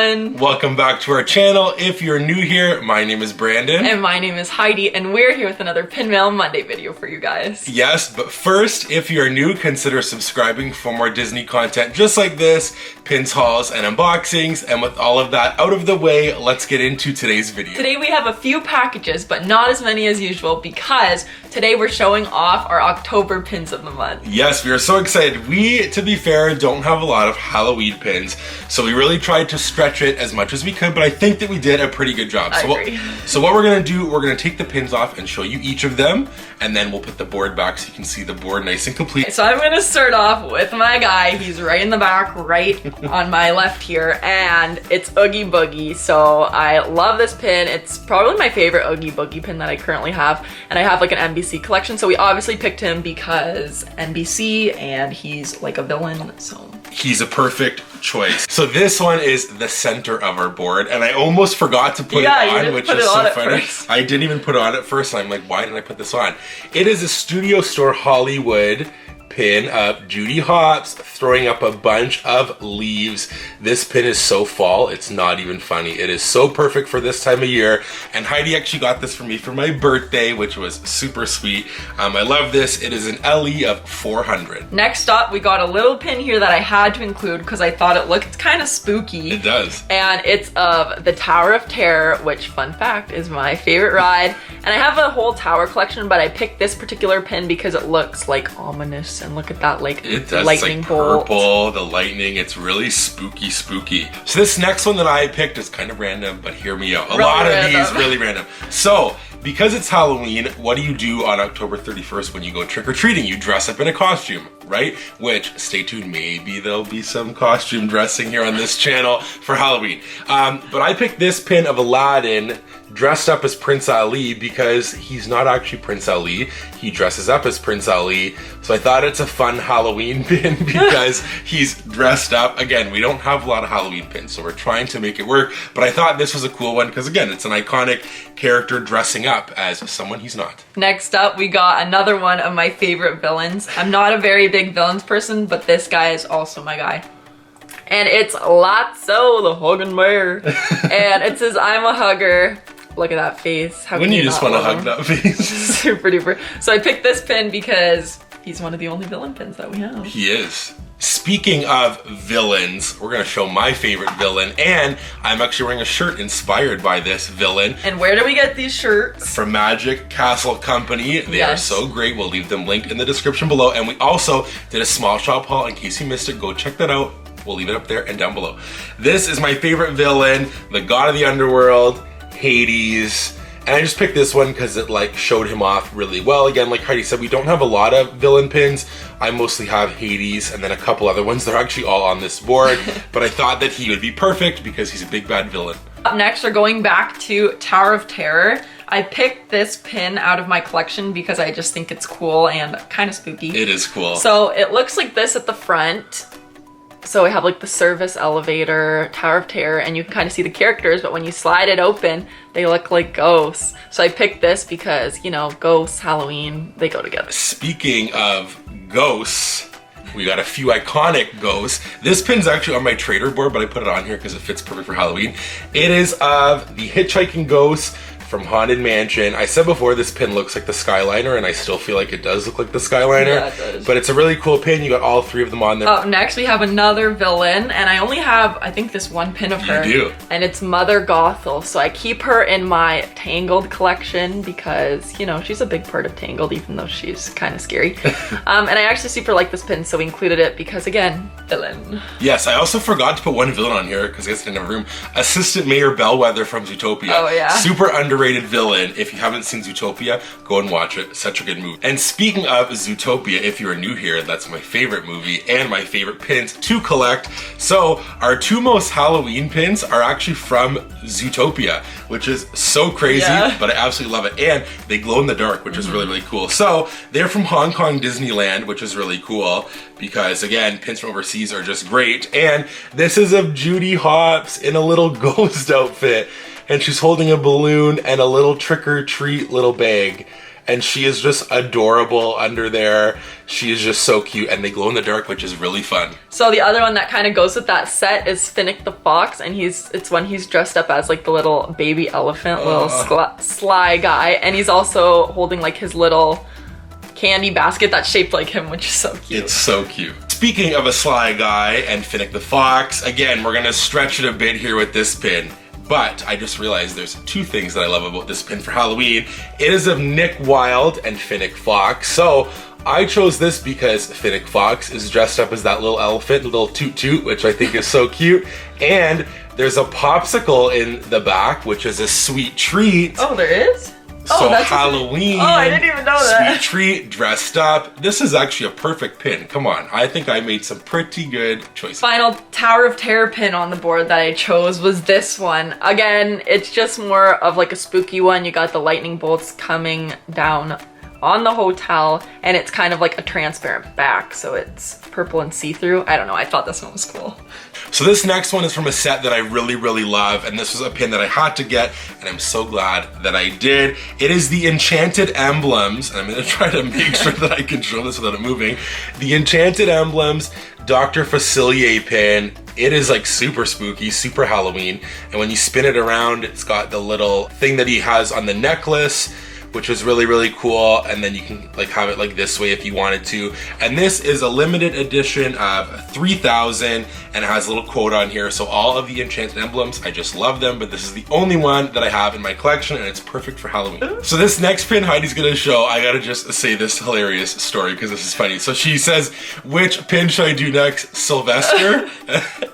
everyone. Welcome back to our channel. If you're new here, my name is Brandon. And my name is Heidi, and we're here with another Pin Mail Monday video for you guys. Yes, but first, if you're new, consider subscribing for more Disney content just like this, pins, hauls, and unboxings. And with all of that out of the way, let's get into today's video. Today we have a few packages, but not as many as usual because today we're showing off our October pins of the month. Yes, we are so excited. We, to be fair, don't have a lot of Halloween pins, so we really tried to stretch it as much as we could, but I think that we did a pretty good job. I agree. So what we're gonna do, we're gonna take the pins off and show you each of them, and then we'll put the board back so you can see the board nice and complete. So I'm gonna start off with my guy. He's right in the back, right on my left here, and it's Oogie Boogie. So I love this pin. It's probably my favorite Oogie Boogie pin that I currently have, and I have like an NBC collection, so we obviously picked him because NBC, and he's like a villain, so. He's a perfect choice. So this one is the center of our board, and I almost forgot to put it on, which is so funny. I didn't even put it on at first, and I'm like, why didn't I put this on? It is a Studio Store Hollywood pin of Judy Hopps throwing up a bunch of leaves. This pin is so fall, it's not even funny. It is so perfect for this time of year, and Heidi actually got this for me for my birthday, which was super sweet. I love this. It is an LE of 400. Next up, we got a little pin here that I had to include because I thought it looked kind of spooky. It does. And it's of the Tower of Terror, which, fun fact, is my favorite ride. And I have a whole tower collection, but I picked this particular pin because it looks like ominous. And look at that, like, it does. lightning it's like bolt. Purple, the lightning, it's really spooky. So this next one that I picked is kind of random, but hear me out. A lot of these really random. So, because it's Halloween, what do you do on October 31st when you go trick-or-treating? You dress up in a costume, right? Which, stay tuned, maybe there'll be some costume dressing here on this channel for Halloween. But I picked this pin of Aladdin dressed up as Prince Ali because he's not actually Prince Ali. He dresses up as Prince Ali. So I thought it's a fun Halloween pin because he's dressed up. Again, we don't have a lot of Halloween pins, so we're trying to make it work. But I thought this was a cool one because, again, it's an iconic character dressing up as someone he's not. Next up, we got another one of my favorite villains. I'm not a very big villains person, but this guy is also my guy. And it's Lotso, the hugging bear. And it says, I'm a hugger. Look at that face. How Wouldn't you just want to hug that face? Super duper. So I picked this pin because he's one of the only villain pins that we have. He is. Speaking of villains, we're going to show my favorite villain, and I'm actually wearing a shirt inspired by this villain. And where do we get these shirts? From Magic Castle Company. They are so great. We'll leave them linked in the description below. And we also did a small shop haul. In case you missed it, go check that out. We'll leave it up there and down below. This is my favorite villain, the god of the underworld, Hades. And I just picked this one because it like showed him off really well. Again, like Heidi said, we don't have a lot of villain pins. I mostly have Hades and then a couple other ones. They're actually all on this board. But I thought that he would be perfect because he's a big bad villain. Up next, we're going back to Tower of Terror. I picked this pin out of my collection because I just think it's cool and kind of spooky. It is cool. So it looks like this at the front. So we have like the service elevator, Tower of Terror, and you can kind of see the characters, but when you slide it open, they look like ghosts. So I picked this because, you know, ghosts, Halloween, they go together. Speaking of ghosts, we got a few iconic ghosts. This pin's actually on my trader board, but I put it on here because it fits perfect for Halloween. It is of the hitchhiking ghost from Haunted Mansion. I said before, this pin looks like the Skyliner, and I still feel like it does look like the Skyliner. Yeah, it does. But it's a really cool pin. You got all three of them on there. Up next, we have another villain, and I only have, I think, this one pin of her. You do. And it's Mother Gothel. So I keep her in my Tangled collection because, you know, she's a big part of Tangled, even though she's kind of scary. And I actually super like this pin, so we included it because, again, villain. Yes, I also forgot to put one villain on here because I guess I didn't have room. Assistant Mayor Bellwether from Zootopia. Oh, yeah. Super underrated villain. If you haven't seen Zootopia, go and watch it. Such a good movie. And speaking of Zootopia, if you're new here, that's my favorite movie and my favorite pins to collect. So our two most Halloween pins are actually from Zootopia, which is so crazy, but I absolutely love it. And they glow in the dark, which is really, really cool. So they're from Hong Kong Disneyland, which is really cool because, again, pins from overseas are just great. And this is of Judy Hopps in a little ghost outfit. And she's holding a balloon and a little trick-or-treat little bag. and she is just adorable under there. She is just so cute, and they glow in the dark, which is really fun. So the other one that kind of goes with that set is Finnick the Fox, and it's when he's dressed up as like the little baby elephant, little sly guy, and he's also holding like his little candy basket that's shaped like him, which is so cute. It's so cute. Speaking of a sly guy and Finnick the Fox, again, we're gonna stretch it a bit here with this pin. But I just realized there's two things that I love about this pin for Halloween. It is of Nick Wilde and Finnick Fox. So I chose this because Finnick Fox is dressed up as that little elephant, little toot toot, which I think is so cute. And there's a popsicle in the back, which is a sweet treat. Oh, there is? So that's Halloween. Oh, I didn't even know that. Sweet treat, dressed up. This is actually a perfect pin. Come on. I think I made some pretty good choices. Final Tower of Terror pin on the board that I chose was this one. Again, it's just more of like a spooky one. You got the lightning bolts coming down on the hotel, and it's kind of like a transparent back, so it's purple and see-through. I don't know, I thought this one was cool. So this next one is from a set that I really, really love, and this was a pin that I had to get, and I'm so glad that I did. It is the Enchanted Emblems, and I'm gonna try to make sure that I can show this without it moving. The Enchanted Emblems Dr. Facilier pin. It is like super spooky, super Halloween, and when you spin it around, it's got the little thing that he has on the necklace, which is really, really cool. And then you can like have it like this way if you wanted to. And this is a limited edition of 3,000 and it has a little quote on here. So all of the Enchanted Emblems, I just love them, but this is the only one that I have in my collection and it's perfect for Halloween. So this next pin Heidi's gonna show, I gotta just say this hilarious story because this is funny. So she says, which pin should I do next? Sylvester?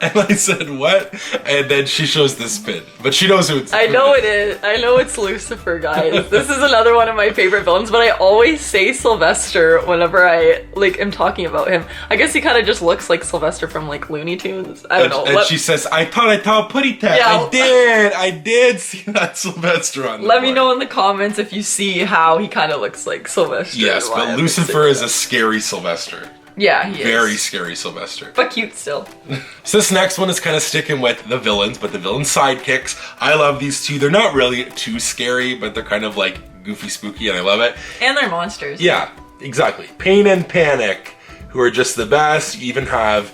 And I said, what? And then she shows this pin, but she knows who it's. I know it is. I know it's Lucifer, guys. This is another one of my favorite villains, but I always say Sylvester whenever I like am talking about him. I guess he kind of just looks like Sylvester from like Looney Tunes. I don't know. And she says, I thought putty tap. Yeah. I did see that Sylvester on the Let me know in the comments if you see how he kind of looks like Sylvester. Yes, but Lucifer is a scary Sylvester. Yeah, he is. Very scary Sylvester. But cute still. So this next one is kind of sticking with the villains, but the villain sidekicks. I love these two. They're not really too scary, but they're kind of like goofy, spooky, and I love it. And they're monsters. Yeah, exactly. Pain and Panic, who are just the best. You even have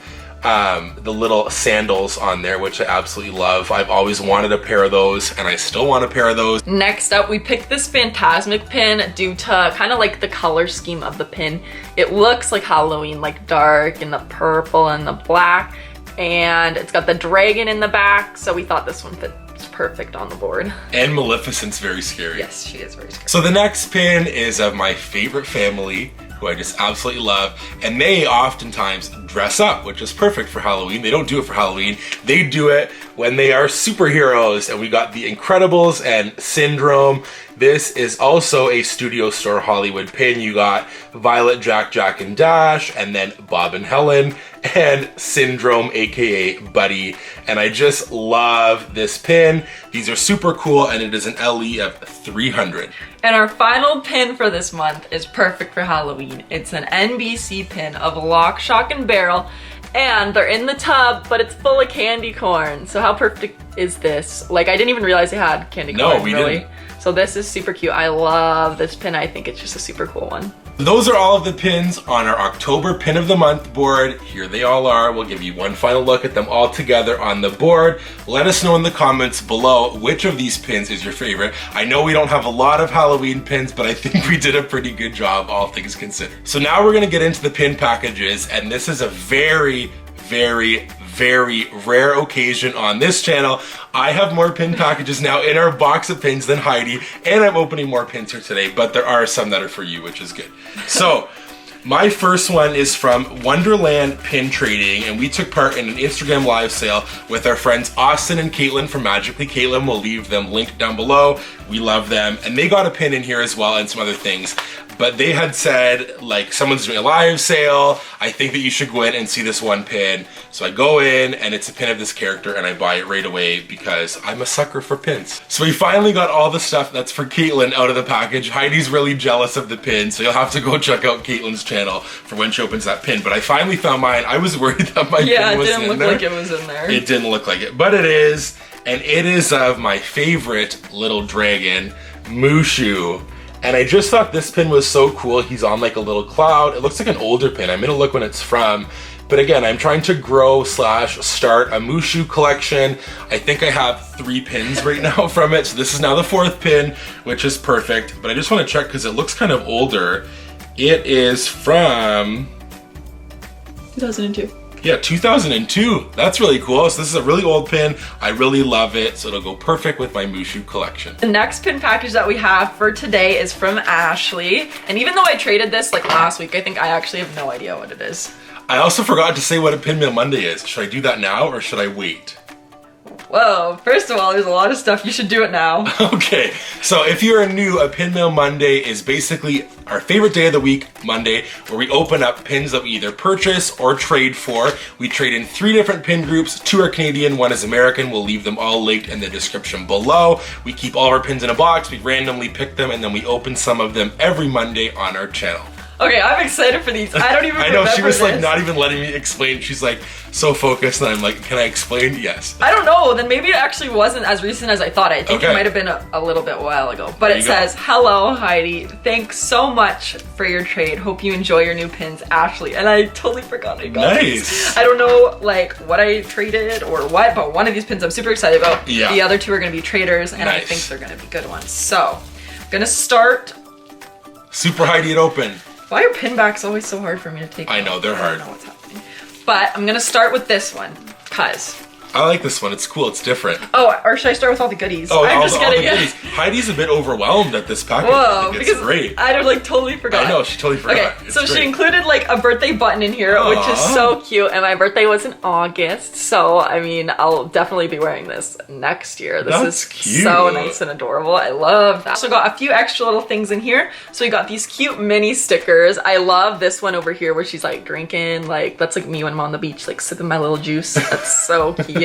the little sandals on there, which I absolutely love. I've always wanted a pair of those, and I still want a pair of those. Next up, we picked this Phantasmic pin due to kind of like the color scheme of the pin. It looks like Halloween, like dark and the purple and the black, and it's got the dragon in the back, so we thought this one fits perfect on the board. And Maleficent's very scary. Yes, she is very scary. So the next pin is of my favorite family, who I just absolutely love, and they oftentimes dress up, which is perfect for Halloween. They don't do it for Halloween. They do it when they are superheroes, and we got the Incredibles and Syndrome. This is also a Studio Store Hollywood pin. You got Violet, Jack, and Dash, and then Bob and Helen, and Syndrome, aka Buddy. And I just love this pin. These are super cool, and it is an LE of 300. And our final pin for this month is perfect for Halloween. It's an NBC pin of Lock, Shock, and Barrel, and they're in the tub, but it's full of candy corn. So how perfect is this? Like, I didn't even realize they had candy corn, No, we really. didn't. So this is super cute. I love this pin. I think it's just a super cool one. Those are all of the pins on our October Pin of the Month board. Here they all are. We'll give you one final look at them all together on the board. Let us know in the comments below which of these pins is your favorite. I know we don't have a lot of Halloween pins, but I think we did a pretty good job, all things considered. So now we're gonna get into the pin packages, and this is a very, very, very rare occasion on this channel. I have more pin packages now in our box of pins than Heidi, and I'm opening more pins here today, but there are some that are for you, which is good. So, my first one is from Wonderland Pin Trading, and we took part in an Instagram live sale with our friends Austin and Caitlin from Magically Caitlin. We'll leave them linked down below. We love them, and they got a pin in here as well and some other things. But they had said, like, someone's doing a live sale. I think that you should go in and see this one pin. So I go in, and it's a pin of this character, and I buy it right away because I'm a sucker for pins. So we finally got all the stuff that's for Caitlin out of the package. Heidi's really jealous of the pin, so you'll have to go check out Caitlin's channel for when she opens that pin. But I finally found mine. I was worried that my pin was in there. Yeah, it didn't look like it was in there. It didn't look like it, but it is. And it is of my favorite little dragon, Mushu. And I just thought this pin was so cool. He's on like a little cloud. It looks like an older pin. I'm gonna look when it's from. But again, I'm trying to grow / start a Mushu collection. I think I have 3 pins right now from it. So this is now the 4th pin, which is perfect. But I just want to check because it looks kind of older. It is from 2002. Yeah, 2002. That's really cool. So this is a really old pin. I really love it. So it'll go perfect with my Mushu collection. The next pin package that we have for today is from Ashley. And even though I traded this like last week, I think I actually have no idea what it is. I also forgot to say what a Pinmail Monday is. Should I do that now or should I wait? Whoa, first of all, there's a lot of stuff. You should do it now. Okay, so if you're new, a Pinmail Monday is basically our favorite day of the week, Monday, where we open up pins that we either purchase or trade for. We trade in 3 different pin groups. 2 are Canadian, 1 is American. We'll leave them all linked in the description below. We keep all of our pins in a box. We randomly pick them and then we open some of them every Monday on our channel. Okay, I'm excited for these. I don't even I know, remember she was like this. not even letting me explain. She's like so focused and I'm like, can I explain? Yes. I don't know, then maybe it actually wasn't as recent as I thought. I think Okay. it might have been a little bit while ago. But There it you go. says, hello Heidi, thanks so much for your trade. Hope you enjoy your new pins, Ashley. And I totally forgot I got these. Nice. I don't know like what I traded or what, but one of these pins I'm super excited about. Yeah. The other 2 are gonna be traders and I Nice. think they're gonna be good ones. So, I'm gonna start. Super Heidi it open. Why are pin backs always so hard for me to take I out? know, they're hard. I don't know what's happening. But I'm gonna start with this one, cause. I like this one. It's cool. It's different. Oh, or should I start with all the goodies? Oh, I'm all just the kidding. goodies. Heidi's a bit overwhelmed at this package. I Whoa, think it's because great. I like totally forgot. I know, she totally forgot. Okay, It's so she great. included like a birthday button in here, which is Aw. so cute, and my birthday was in August, so I mean, I'll definitely be wearing this next year. This That's is cute. so nice and adorable. I love that. So got a few extra little things in here. So we got these cute mini stickers. I love this one over here where she's like drinking, like that's like me when I'm on the beach, like sipping my little juice. That's so cute.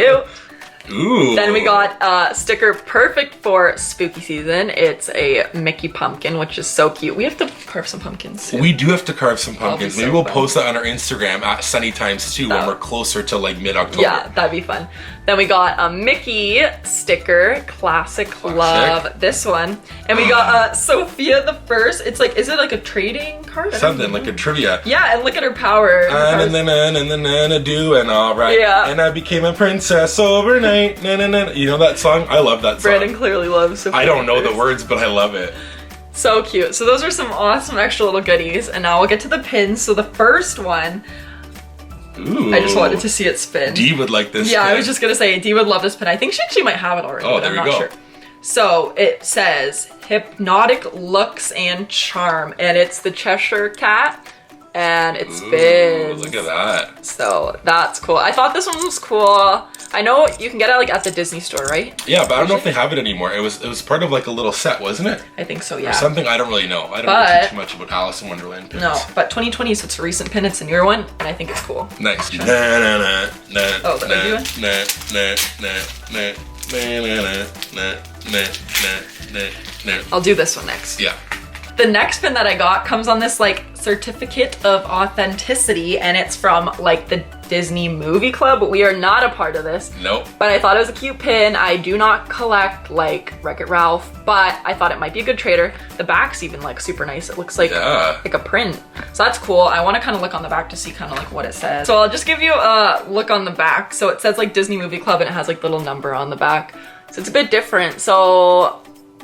Ooh. Then we got a sticker perfect for spooky season. It's a Mickey pumpkin, which is so cute. We have to carve some pumpkins soon. We do have to carve some pumpkins. so Maybe we'll fun. post that on our Instagram at Sunny Times 2 when Oh. we're closer to like mid-October. Yeah, that'd be fun. Then we got a Mickey sticker, classic. Love this one. And we got Sophia the First. It's like, is it like a trading card? I don't Something know. like a trivia. Yeah, and look at her power. And then doing all right. Yeah. And I became a princess overnight. Na, na, na. You know that song? I love that song. Brandon clearly loves Sophia I don't know the First. words, but I love it. So cute. So those are some awesome extra little goodies. And now we'll get to the pins. So the first one, Ooh. I just wanted to see it spin. Dee would like this. Yeah, I pin. was just gonna say, Dee would love this pin. I think she actually might have it already, Oh, but there I'm you not go. sure. So it says hypnotic looks and charm, and it's the Cheshire Cat, and it's Ooh, Biz. look at that. So that's cool. I thought this one was cool. I know you can get it like at the Disney store, right? Yeah, but I don't know if they have it anymore. It was part of like a little set, wasn't it? I think so, Or yeah. something, I don't really know. I don't But- know too much about Alice in Wonderland pins. No, but 2020, so it's a recent pin. It's a newer one, and I think it's cool. Nice. Sure. Na, na, na, na, Oh, that na, I do it? na, na, na, na, na, na, na, na, na. I'll do this one next. Yeah. The next pin that I got comes on this like certificate of authenticity, and it's from like the Disney Movie Club. We are not a part of this. Nope. But I thought it was a cute pin. I do not collect like Wreck-It Ralph, but I thought it might be a good trader. The back's even like super nice. It looks like Yeah. like a print. So that's cool. I want to kind of look on the back to see kind of like what it says. So I'll just give you a look on the back. So it says like Disney Movie Club, and it has like little number on the back. So it's a bit different. So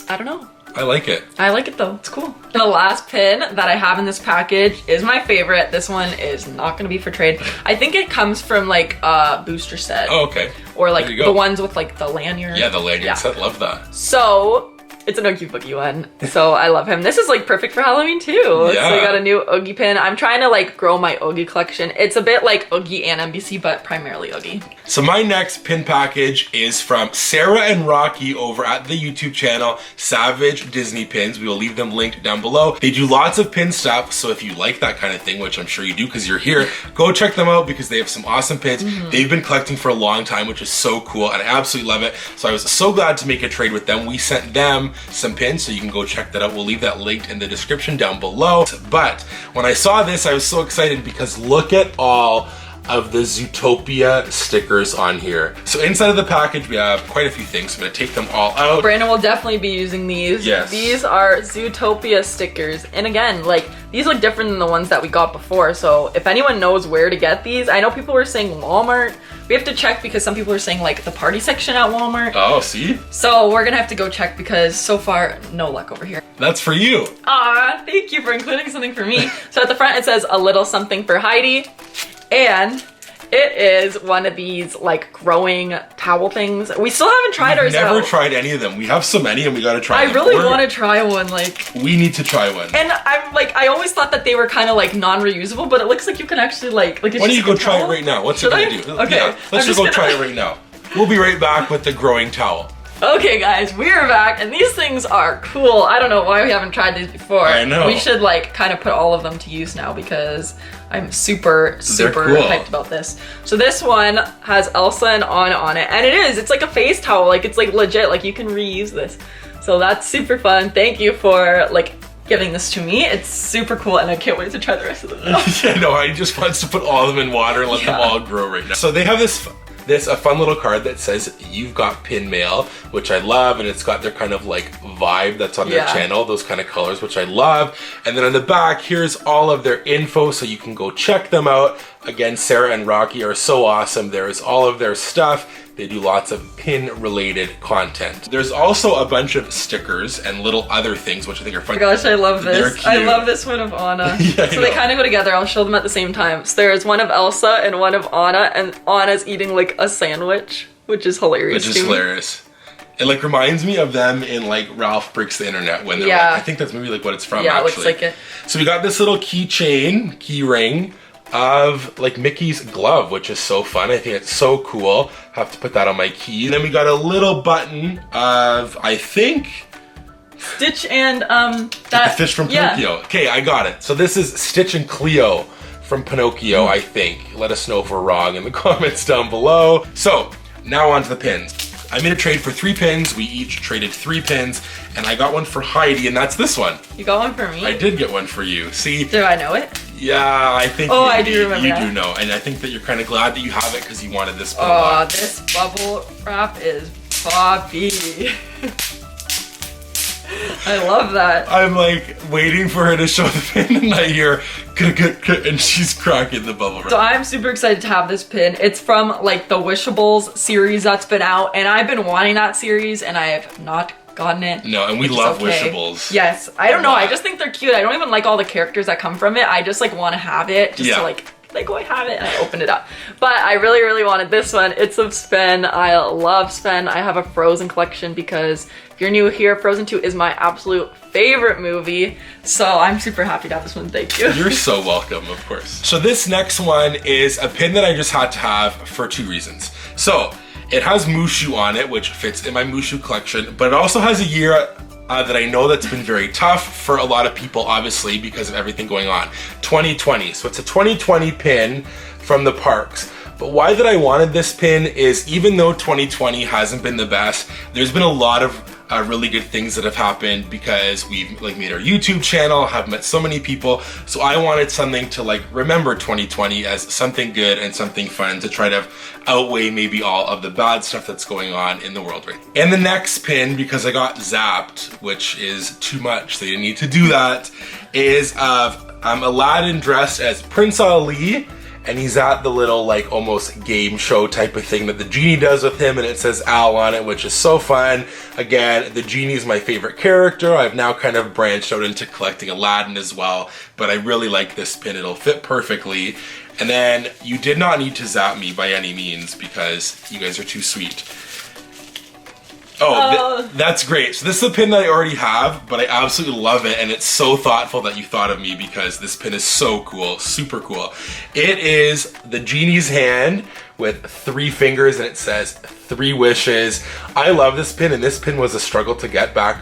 I don't know. I like it. I like it though, it's cool. And the last pin that I have in this package is my favorite. This one is not gonna be for trade. I think it comes from like a booster set. Oh, okay. Or like There you go. the ones with like the lanyard. Yeah, the lanyard Yeah. set. Love that. So it's an Oogie Boogie one. So I love him. This is like perfect for Halloween too. Yeah. So I got a new Oogie pin. I'm trying to like grow my Oogie collection. It's a bit like Oogie and NBC, but primarily Oogie. So my next pin package is from Sarah and Rocky over at the YouTube channel Savage Disney Pins. We will leave them linked down below. They do lots of pin stuff, so if you like that kind of thing, which I'm sure you do because you're here, go check them out because they have some awesome pins. They've been collecting for a long time, which is so cool, and I absolutely love it. So I was so glad to make a trade with them. We sent them some pins, so you can go check that out. We'll leave that linked in the description down below. But when I saw this, I was so excited because look at all of the Zootopia stickers on here. So inside of the package, we have quite a few things. I'm gonna take them all out. Brandon will definitely be using these. Yes. These are Zootopia stickers. And again, like, these look different than the ones that we got before. So if anyone knows where to get these, I know people were saying Walmart. We have to check because some people are saying like the party section at Walmart. Oh, see? So we're gonna have to go check because so far, no luck over here. That's for you. Aw, thank you for including something for me. So at the front it says a little something for Heidi. And it is one of these like growing towel things. We still haven't tried ours out. Never tried any of them. We have so many and we gotta try them. I really want to try one, like. We need to try one. And I'm like, I always thought that they were kind of like non-reusable, but it looks like you can actually like it's Why don't just you go a try it towel? right now? What's Should it I? gonna do? Okay. Yeah, let's just go try it right now. We'll be right back with the growing towel. Okay guys, we're back and these things are cool. I don't know why we haven't tried these before. I know. We should like kind of put all of them to use now because I'm super cool. hyped about this. So this one has Elsa and Anna on it, and it's like a face towel, like it's like legit, like you can reuse this. So that's super fun. Thank you for like giving this to me. It's super cool and I can't wait to try the rest of them. Yeah, no, I just wants to put all of them in water and let them all grow right now. So they have this a fun little card that says you've got pin mail, which I love, and it's got their kind of like vibe that's on their channel, those kind of colors, which I love. And then on the back, here's all of their info so you can go check them out. Again, Sarah and Rocky are so awesome. There's all of their stuff. They do lots of pin-related content. There's also a bunch of stickers and little other things, which I think are fun. Oh my gosh, I love this. I love this one of Anna. Yeah, so they kind of go together. I'll show them at the same time. So there's one of Elsa and one of Anna, and Anna's eating like a sandwich, which is hilarious. Which is hilarious. It like reminds me of them in like Ralph Breaks the Internet when they're like, I think that's maybe like what it's from actually. Yeah, it looks like it. So we got this little keychain, key ring, of like Mickey's glove, which is so fun. I think it's so cool. Have to put that on my key. And then we got a little button of, I think, Stitch and the fish from Pinocchio. Okay, I got it. So this is Stitch and Cleo from Pinocchio, I think. Let us know if we're wrong in the comments down below. So now on to the pins. I made a trade for 3 pins. We each traded 3 pins, and I got one for Heidi, and that's this one. You got one for me? I did get one for you. See? Do I know it? Yeah, I think I do remember you that. do know, and I think that you're kind of glad that you have it because you wanted this pin a lot. This bubble wrap is poppy. I love that. I'm like waiting for her to show the pin, and I hear and she's cracking the bubble wrap. So I'm super excited to have this pin. It's from like the Wishables series that's been out, and I've been wanting that series, and I have not gotten it. No, and we love Wishables. Yes, I don't know. I just think they're cute. I don't even like all the characters that come from it. I just like want to have it just to like go, I have it, and I opened it up. But I really wanted this one. It's of Sven. I love Sven. I have a Frozen collection because if you're new here, Frozen 2 is my absolute favorite movie. So I'm super happy to have this one. Thank you. You're so welcome, of course. So this next one is a pin that I just had to have for 2 reasons. So it has Mushu on it, which fits in my Mushu collection, but it also has a year that I know that's been very tough for a lot of people, obviously, because of everything going on. 2020. So it's a 2020 pin from the parks. But why that I wanted this pin is even though 2020 hasn't been the best, there's been a lot of really good things that have happened because we've like made our YouTube channel, have met so many people. So I wanted something to like remember 2020 as something good and something fun to try to outweigh maybe all of the bad stuff that's going on in the world right now. And the next pin, because I got zapped, which is too much, they didn't need to do that, is of Aladdin dressed as Prince Ali. And he's at the little like almost game show type of thing that the genie does with him, and it says Al on it, which is so fun. Again, the genie is my favorite character. I've now kind of branched out into collecting Aladdin as well, but I really like this pin. It'll fit perfectly. And then you did not need to zap me by any means because you guys are too sweet. That's great. So this is a pin that I already have, but I absolutely love it, and it's so thoughtful that you thought of me because this pin is so cool, super cool. It is the genie's hand with 3 fingers, and it says 3 wishes. I love this pin, and this pin was a struggle to get back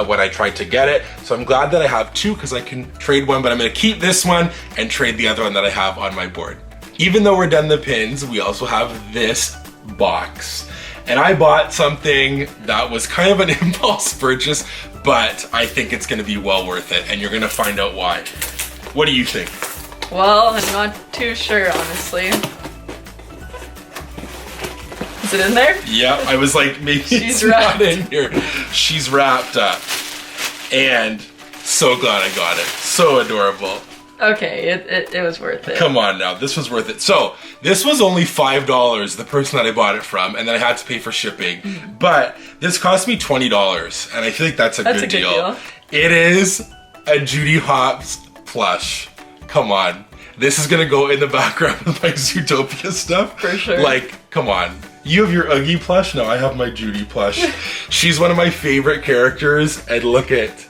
when I tried to get it. So I'm glad that I have 2 because I can trade one, but I'm gonna keep this one and trade the other one that I have on my board. Even though we're done the pins, we also have this box. And I bought something that was kind of an impulse purchase, but I think it's gonna be well worth it, and you're gonna find out why. What do you think? Well, I'm not too sure, honestly. Is it in there? Yeah, I was like, maybe She's it's not in here. She's wrapped up. And so glad I got it. So adorable. Okay, it was worth it. Come on now, this was worth it. So, this was only $5, the person that I bought it from, and then I had to pay for shipping. But this cost me $20, and I feel like that's a good deal. It is a Judy Hopps plush. Come on. This is gonna go in the background of my Zootopia stuff. For sure. Like, come on. You have your Oogie plush? No, I have my Judy plush. She's one of my favorite characters, and look at,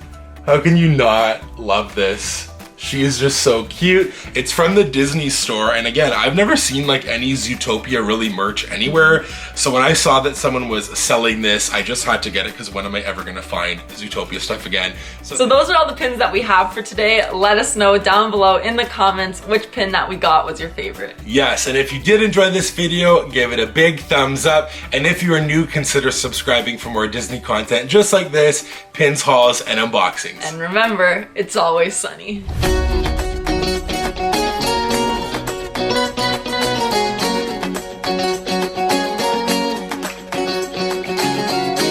how can you not love this? She is just so cute. It's from the Disney store, and again, I've never seen like any Zootopia really merch anywhere. So when I saw that someone was selling this, I just had to get it because when am I ever gonna find Zootopia stuff again? So those are all the pins that we have for today. Let us know down below in the comments which pin that we got was your favorite. Yes, and if you did enjoy this video, give it a big thumbs up. And if you are new, consider subscribing for more Disney content just like this, pins, hauls, and unboxings. And remember, it's always sunny.